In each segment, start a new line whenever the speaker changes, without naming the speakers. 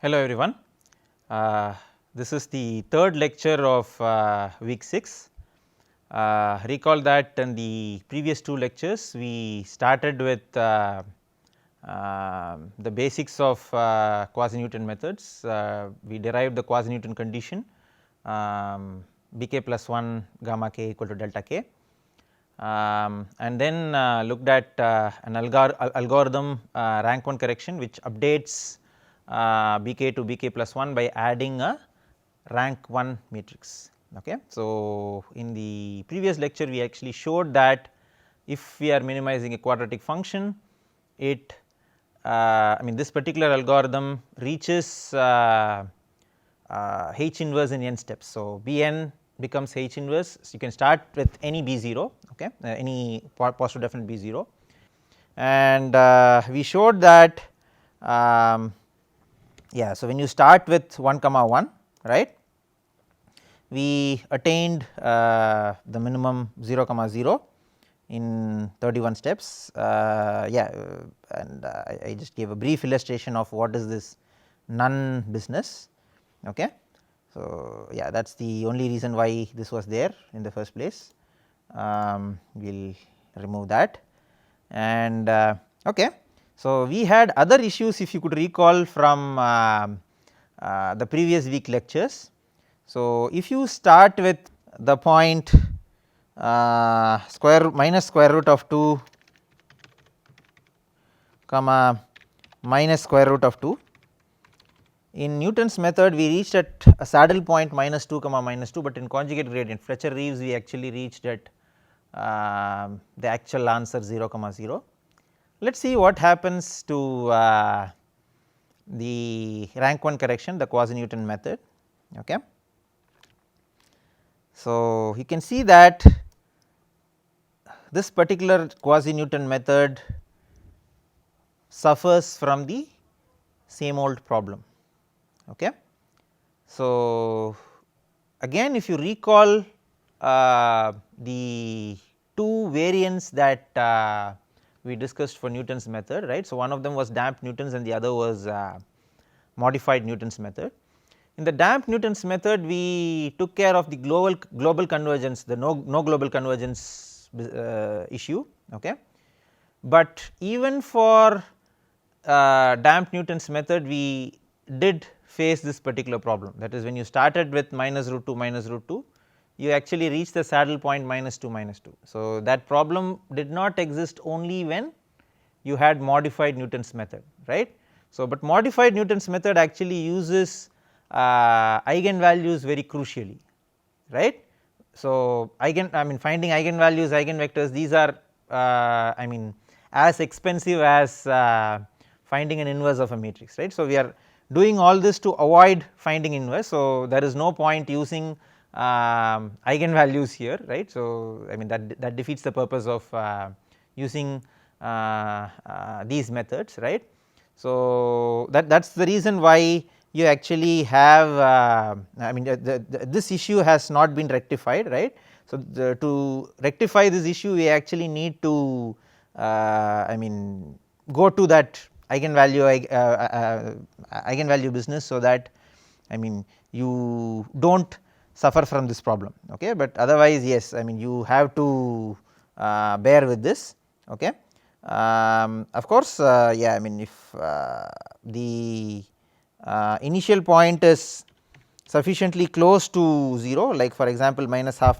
Hello everyone, this is the third lecture of week 6. Recall that in the previous two lectures we started with the basics of quasi-Newton methods. We derived the quasi-Newton condition bk plus 1 gamma k equal to delta k, and then looked at an algorithm rank 1 correction which updates bk to bk plus 1 by adding a rank 1 matrix. Okay. So, in the previous lecture we actually showed that if we are minimizing a quadratic function, it I mean this particular algorithm reaches H inverse in n steps. So, Bn becomes H inverse. So, you can start with any B0, okay, any positive definite B0, and we showed that so when you start with 1 comma 1, right, we attained the minimum 0 comma 0 in 31 steps, and I just gave a brief illustration of what is this none business. Okay. So, that is the only reason why this was there in the first place. We will remove that, and okay. So, we had other issues, if you could recall, from the previous week lectures. So, if you start with the point minus square root of 2 comma minus square root of 2, in Newton's method we reached at a saddle point minus 2 comma minus 2, but in conjugate gradient Fletcher-Reeves we actually reached at the actual answer 0 comma 0. Let us see what happens to the rank 1 correction, the quasi-Newton method. Okay. So, you can see that this particular quasi-Newton method suffers from the same old problem. Okay. So, again if you recall the two variants that we discussed for Newton's method, right. So, one of them was damped Newton's and the other was modified Newton's method. In the damped Newton's method we took care of the global convergence, the no global convergence issue. Okay. But even for damped Newton's method we did face this particular problem, that is when you started with minus root 2 you actually reach the saddle point minus 2. So, that problem did not exist only when you had modified Newton's method, right. So, but modified Newton's method actually uses eigenvalues very crucially, right. So, finding eigenvalues, eigenvectors, these are as expensive as finding an inverse of a matrix, right. So, we are doing all this to avoid finding inverse. So, there is no point using eigenvalues here, right. So, that defeats the purpose of using these methods, right. So, that is the reason why you actually have this issue has not been rectified, right. So, to rectify this issue we actually need to go to that eigenvalue business, so that you do not suffer from this problem. Okay. But otherwise yes, you have to bear with this. Okay. Of course, if the initial point is sufficiently close to 0, like for example minus half,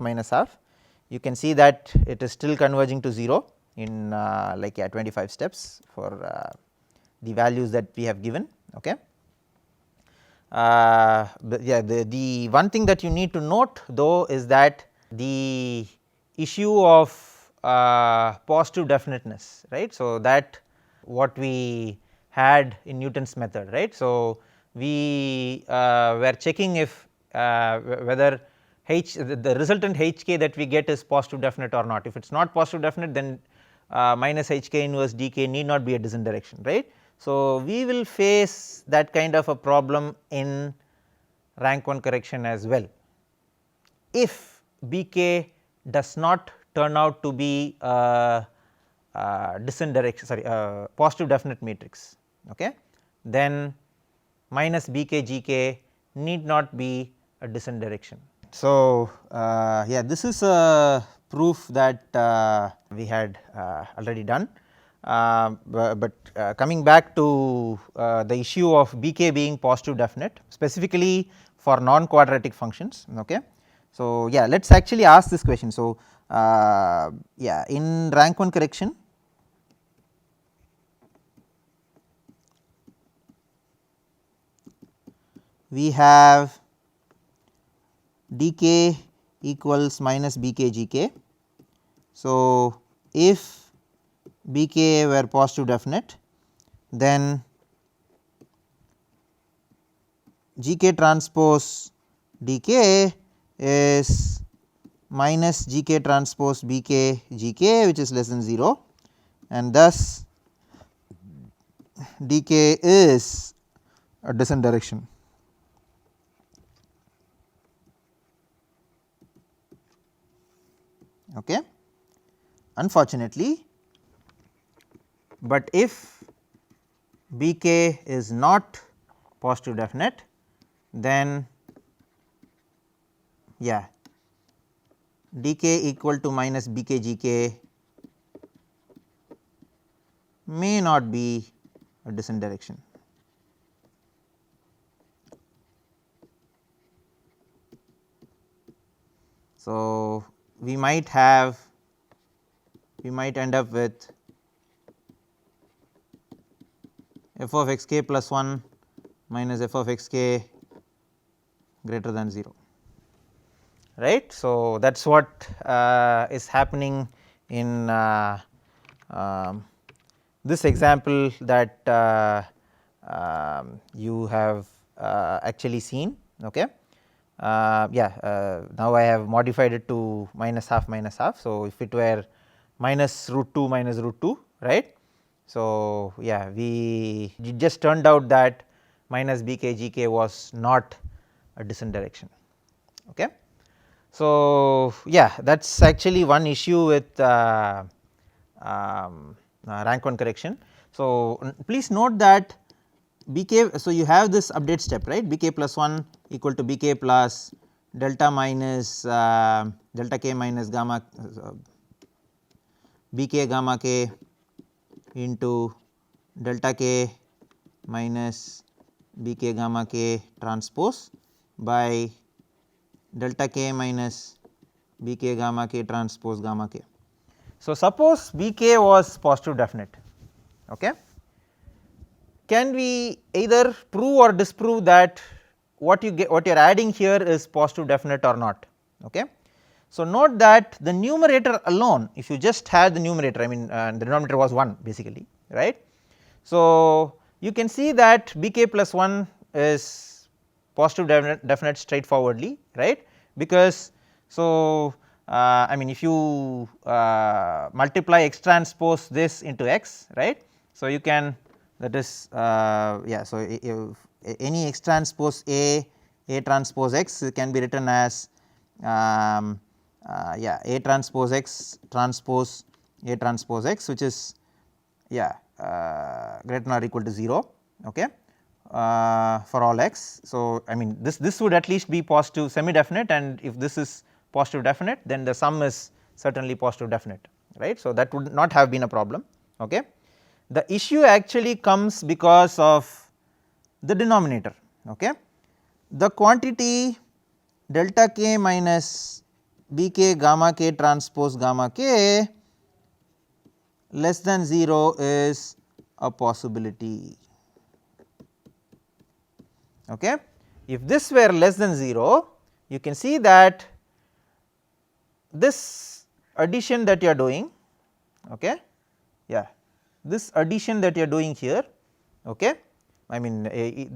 you can see that it is still converging to 0 in 25 steps for the values that we have given. Okay. The one thing that you need to note though is that the issue of positive definiteness, right. So, that what we had in Newton's method, right. So, we were checking if whether the resultant Hk that we get is positive definite or not. If it is not positive definite, then minus Hk inverse dk need not be a descent direction, right. So, we will face that kind of a problem in rank 1 correction as well, if Bk does not turn out to be a descent direction, sorry, positive definite matrix. Okay. Then minus bk gk need not be a descent direction. So, yeah, this is a proof that we had already done, but coming back to the issue of bk being positive definite specifically for non quadratic functions. Okay. So, yeah, let us actually ask this question. So, yeah, in rank 1 correction we have dk equals minus bk gk. So, if bk were positive definite, then gk transpose dk is minus gk transpose bk gk, which is less than 0, and thus dk is a descent direction. Okay. Unfortunately, but if bk is not positive definite, then yeah, dk equal to minus bk gk may not be a descent direction. So, we might end up with f of x k plus 1 minus f of x k greater than 0, right. So, that is what is happening in this example that you have actually seen. Okay. Yeah, now I have modified it to minus half minus half. So, if it were minus root 2 minus root 2, right. So, yeah, it just turned out that minus bk gk was not a descent direction. Okay. So, yeah, that is actually one issue with rank 1 correction. So, please note that bk, so you have this update step, right, bk plus 1 equal to bk plus delta minus delta k minus gamma bk gamma k into delta k minus bk gamma k transpose by delta k minus bk gamma k transpose gamma k. So, suppose bk was positive definite. Okay. Can we either prove or disprove that what you are adding here is positive definite or not? Okay. So, note that the numerator alone, if you just had the numerator, I mean the denominator was 1 basically, right. So, you can see that bk plus 1 is positive definite straightforwardly, right, because so I mean if you multiply x transpose this into x, right. So, you can, that is yeah, so any x transpose a transpose x can be written as yeah, a transpose x transpose a transpose x, which is yeah greater than or equal to 0, okay, for all x. So, I mean this would at least be positive semi definite, and if this is positive definite, then the sum is certainly positive definite, right. So, that would not have been a problem. Okay. The issue actually comes because of the denominator. Okay. The quantity delta k minus bk gamma k transpose gamma k less than 0 is a possibility. Okay. If this were less than 0, you can see that this addition that you are doing, okay, yeah, this addition that you are doing here, okay, I mean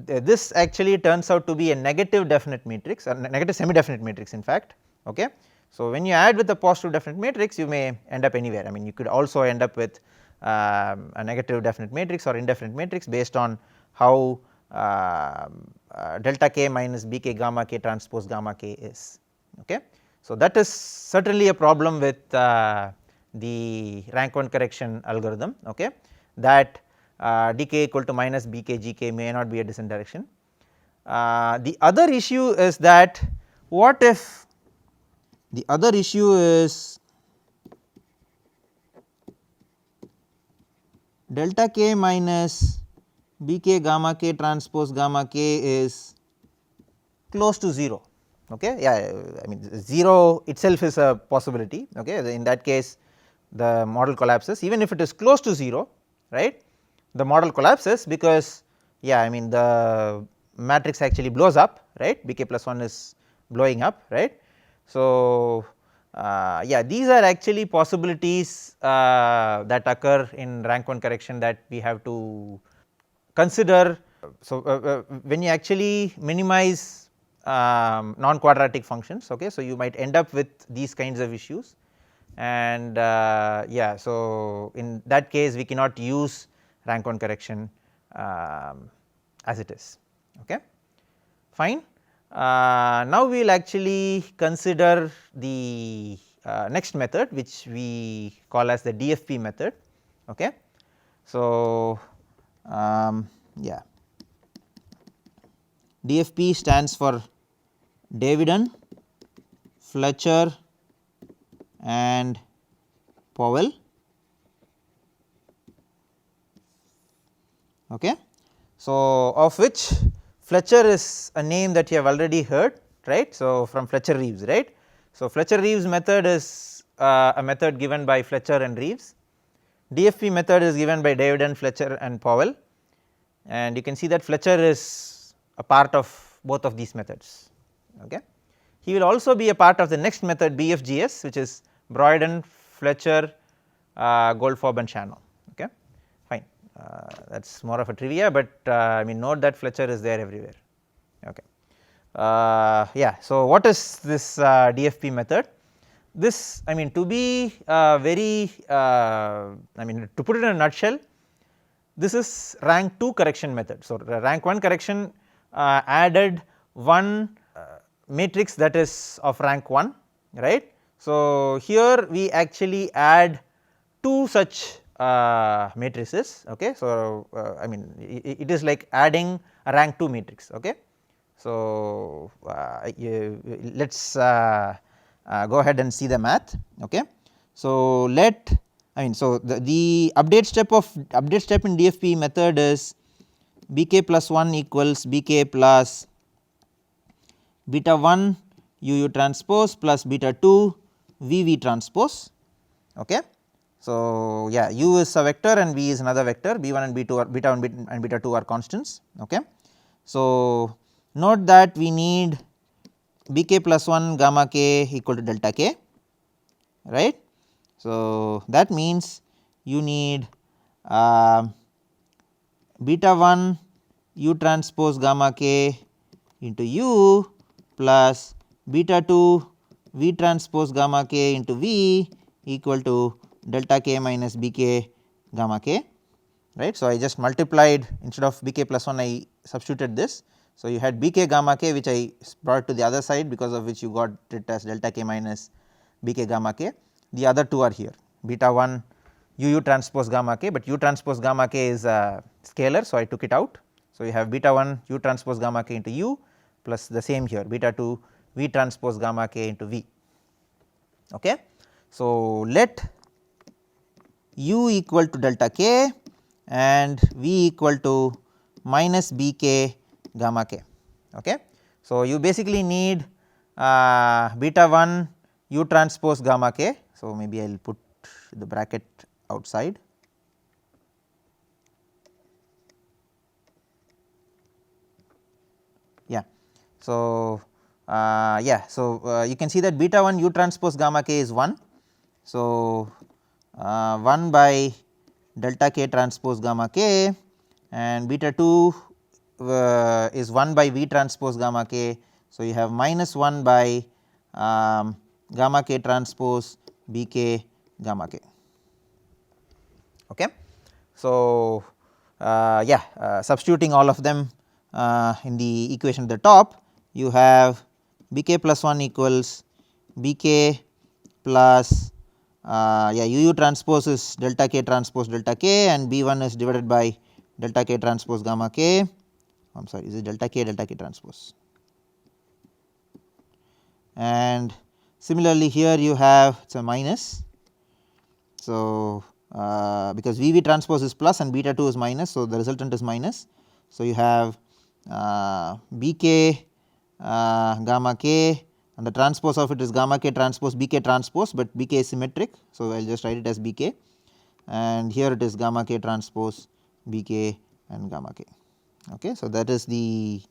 this actually turns out to be a negative definite matrix or negative semi definite matrix in fact. Okay. So, when you add with a positive definite matrix, you may end up anywhere. I mean you could also end up with a negative definite matrix or indefinite matrix based on how delta k minus bk gamma k transpose gamma k is. Okay. So, that is certainly a problem with the rank 1 correction algorithm, okay, that dk equal to minus bk gk may not be a descent direction. The other issue is that what if the other issue is delta k minus b k gamma k transpose gamma k is close to 0. Okay. Yeah, I mean 0 itself is a possibility. Okay. In that case the model collapses, even if it is close to 0, right, the model collapses, because yeah, I mean the matrix actually blows up, right, b k plus 1 is blowing up, right. So, yeah, these are actually possibilities that occur in rank 1 correction that we have to consider. So, when you actually minimize non quadratic functions, okay, so you might end up with these kinds of issues, and yeah, so in that case we cannot use rank 1 correction as it is. Okay. Fine. Now we will actually consider the next method, which we call as the DFP method. Okay. So, yeah, DFP stands for Davidson, Fletcher and Powell. Okay. So, of which Fletcher is a name that you have already heard, right. So, from Fletcher Reeves, right. So, Fletcher Reeves method is a method given by Fletcher and Reeves. DFP method is given by Davidson, Fletcher and Powell, and you can see that Fletcher is a part of both of these methods. Okay. He will also be a part of the next method BFGS, which is Broyden, Fletcher, Goldfarb and Shannon. Okay. Fine, that is more of a trivia, but I mean note that Fletcher is there everywhere. Okay. Yeah, so what is this DFP method? This, I mean, to be very I mean to put it in a nutshell, this is rank 2 correction method. So, rank 1 correction added one matrix that is of rank 1, right. So, here we actually add 2 such matrices. Okay. So, I mean it is like adding a rank 2 matrix. Okay. So, let us go ahead and see the math. Okay. So, so the update step in DFP method is bk plus 1 equals bk plus beta 1 uu transpose plus beta 2 vv transpose. Okay. So, yeah, u is a vector and v is another vector, b1 and b2 are beta 1 and beta 2 are constants. Okay. So, note that we need bk plus 1 gamma k equal to delta k, right. So, that means you need beta 1 u transpose gamma k into u plus beta 2 v transpose gamma k into v equal to delta k minus bk gamma k, right. So, I just multiplied, instead of bk plus 1 I substituted this. So, you had bk gamma k, which I brought to the other side, because of which you got it as delta k minus bk gamma k. The other two are here, beta 1 uu transpose gamma k, but u transpose gamma k is a scalar. So, I took it out. So, you have beta 1 u transpose gamma k into u plus the same here beta 2 v transpose gamma k into v. Okay. So, let u equal to delta k and v equal to minus bk gamma k. Okay. So, you basically need beta 1 u transpose gamma k. So, maybe I will put the bracket outside. Yeah. So, yeah, so you can see that beta 1 u transpose gamma k is 1. So, 1 by delta k transpose gamma k, and beta 2 is 1 by v transpose gamma k. So, you have minus 1 by gamma k transpose bk gamma k. Okay. So, yeah, substituting all of them in the equation at the top, you have bk plus 1 equals bk plus yeah, uu transpose is delta k transpose delta k, and b1 is divided by delta k transpose gamma k I am sorry, is it delta k transpose. And similarly here you have it is a minus. So, because VV transpose is plus and beta 2 is minus, so the resultant is minus. So, you have Bk gamma k, and the transpose of it is gamma k transpose Bk transpose, but Bk is symmetric. So, I will just write it as Bk, and here it is gamma k transpose Bk and gamma k. Okay. So, that is the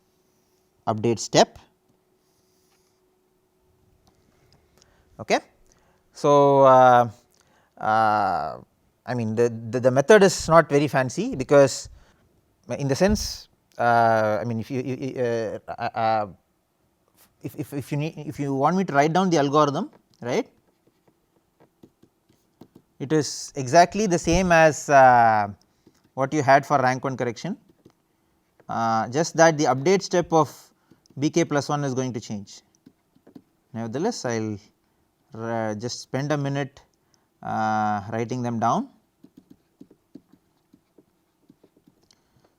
update step. Okay. So, I mean the method is not very fancy, because in the sense I mean if you if you want me to write down the algorithm, right, it is exactly the same as what you had for rank 1 correction, just that the update step of Bk plus 1 is going to change. Nevertheless, I will just spend a minute writing them down.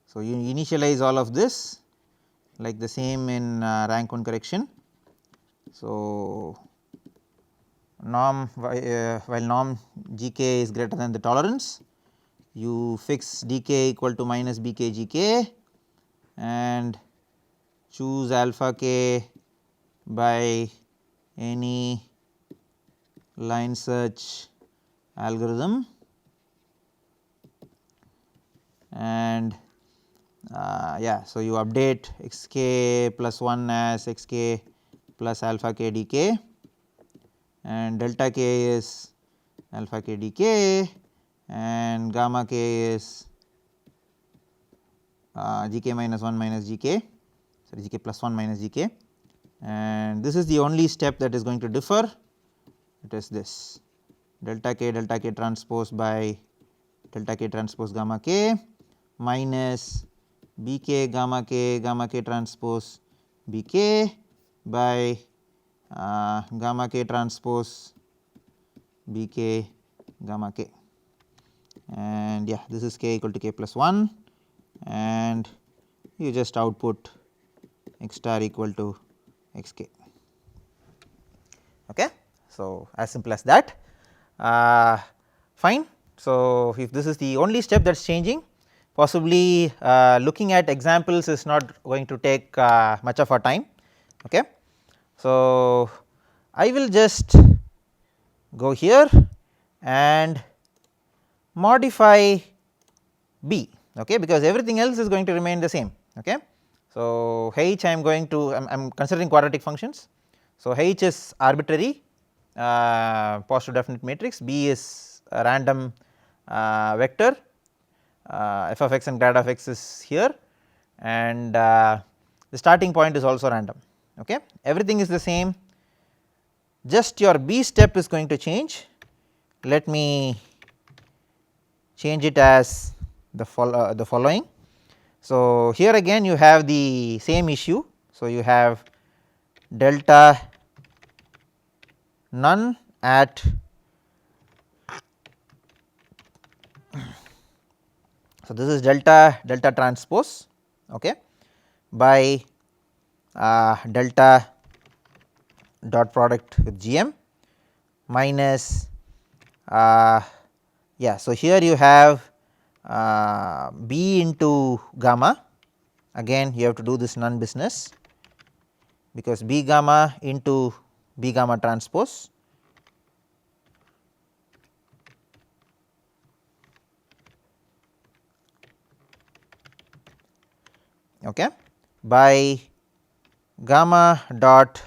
So, you initialize all of this like the same in rank 1 correction. So, norm while norm Gk is greater than the tolerance, you fix Dk equal to minus Bk Gk and choose alpha k by any line search algorithm, and yeah. So, you update xk plus 1 as xk plus alpha k dk, and delta k is alpha k dk, and gamma k is gk minus 1 minus gk, sorry, gk plus 1 minus gk, and this is the only step that is going to differ. It is this delta k transpose by delta k transpose gamma k minus Bk gamma k transpose Bk by gamma k transpose Bk gamma k, and yeah, this is k equal to k plus 1, and you just output x star equal to xk. Okay. So, as simple as that. Fine. So, if this is the only step that is changing, possibly looking at examples is not going to take much of our time. Okay. So, I will just go here and modify B, okay, because everything else is going to remain the same. Okay. So, h I am going to I am considering quadratic functions. So, h is arbitrary positive definite matrix, B is a random vector, f of x and grad of x is here, and the starting point is also random. Okay. Everything is the same, just your B step is going to change. Let me change it as the following. So, here again you have the same issue. So, you have delta none at so this is delta transpose, okay, by delta dot product with Gm minus yeah. So, here you have B into gamma, again you have to do this none business, because B gamma into B gamma transpose, okay, by gamma dot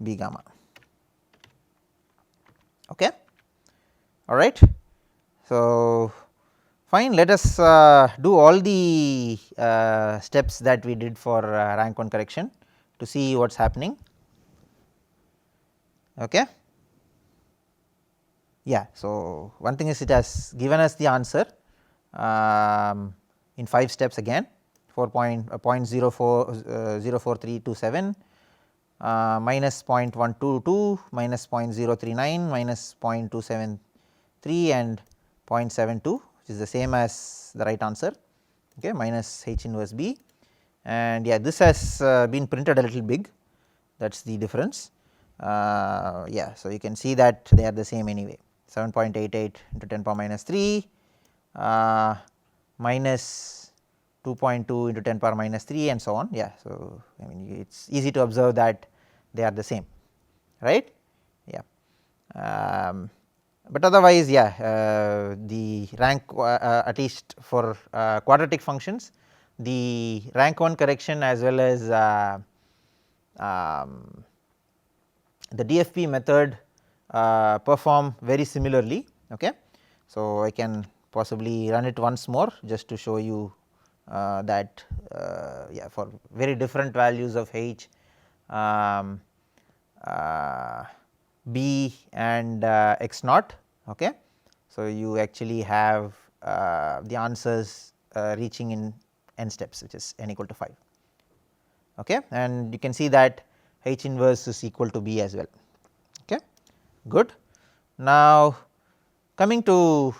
B gamma. Okay. All right. So, fine, let us do all the steps that we did for rank 1 correction to see what is happening. Okay. Yeah. So, one thing is it has given us the answer in 5 steps again, 0.04327 minus 0.122 minus 0.039 minus 0.273 and 0.72, which is the same as the right answer, okay, minus H inverse B. and yeah, this has been printed a little big, that is the difference. Yeah, so you can see that they are the same anyway, 7.88 into 10 power minus 3 minus 2.2 into 10 power minus 3 and so on. Yeah, so I mean it is easy to observe that they are the same, right. Yeah. But otherwise, yeah, the rank at least for quadratic functions, the rank 1 correction as well as the DFP method perform very similarly. Okay. So, I can possibly run it once more just to show you that yeah, for very different values of H, B and x naught. Okay. So, you actually have the answers reaching in n steps, which is n equal to 5. Okay. And you can see that H inverse is equal to B as well. Okay. Good. Now, coming to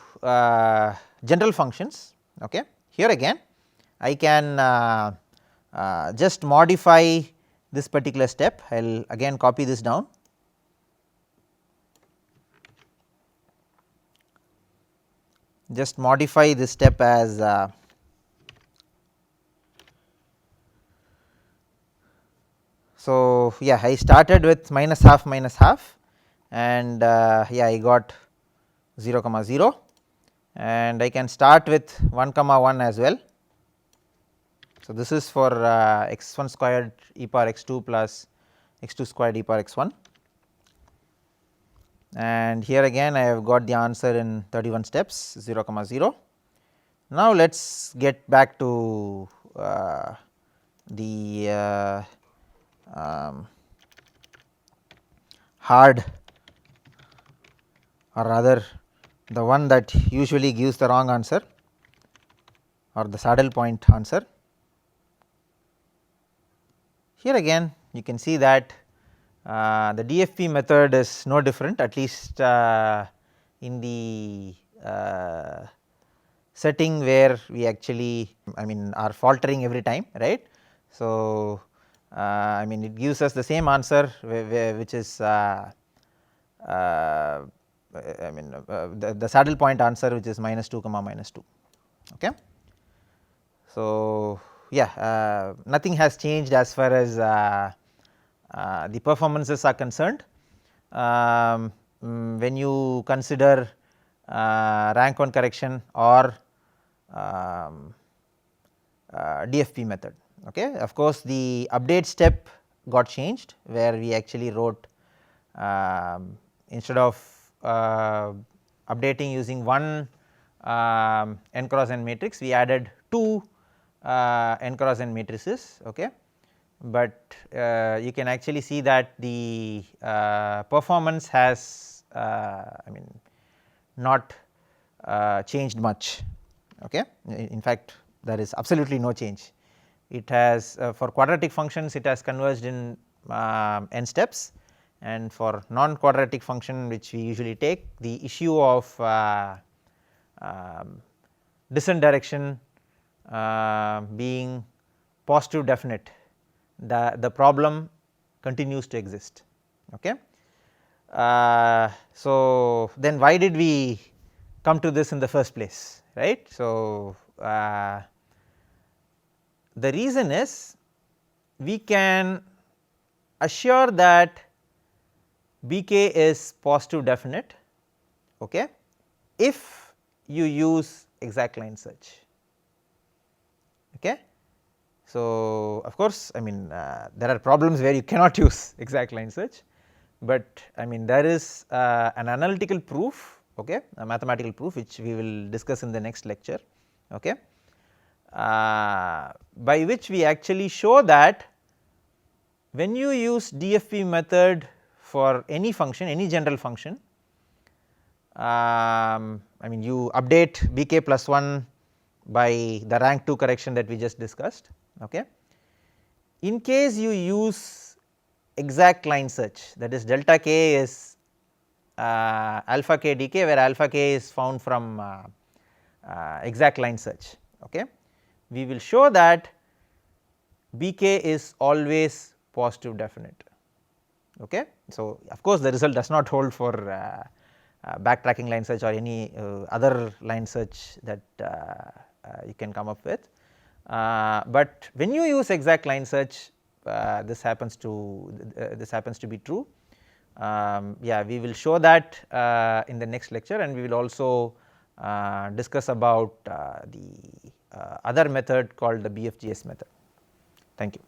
general functions. Okay. Here again I can just modify this particular step. I will again copy this down. Just modify this step as so yeah, I started with minus half and yeah, I got 0 comma 0 and I can start with 1 comma 1 as well. So, this is for x1 squared e power x2 plus x2 squared e power x1, and here again I have got the answer in 31 steps 0 comma 0. Now, let us get back to the hard, or rather the one that usually gives the wrong answer or the saddle point answer. Here again you can see that the DFP method is no different, at least in the setting where we actually I mean are faltering every time, right. So, I mean it gives us the same answer which is I mean the saddle point answer, which is minus 2 comma minus 2. Okay. So, yeah, nothing has changed as far as the performances are concerned. When you consider rank 1 correction or DFP method. Okay. Of course, the update step got changed, where we actually wrote instead of updating using one n cross n matrix, we added 2 n cross n matrices. Okay. But you can actually see that the performance has I mean not changed much. Okay. In fact, there is absolutely no change. It has for quadratic functions it has converged in n steps, and for non quadratic function which we usually take, the issue of descent direction being positive definite, the problem continues to exist. Okay. So, then why did we come to this in the first place, right. So, the reason is we can assure that Bk is positive definite, okay, if you use exact line search. Okay. So, of course, I mean there are problems where you cannot use exact line search, but I mean there is an analytical proof, okay, a mathematical proof which we will discuss in the next lecture, okay, by which we actually show that when you use DFP method for any function, any general function, I mean you update Bk plus 1 by the rank 2 correction that we just discussed. Okay. In case you use exact line search, that is delta k is alpha k dk, where alpha k is found from exact line search. Okay. We will show that Bk is always positive definite. Okay. So, of course, the result does not hold for backtracking line search or any other line search that you can come up with, but when you use exact line search, this happens to be true. Yeah, we will show that in the next lecture, and we will also discuss about the other method called the BFGS method. Thank you.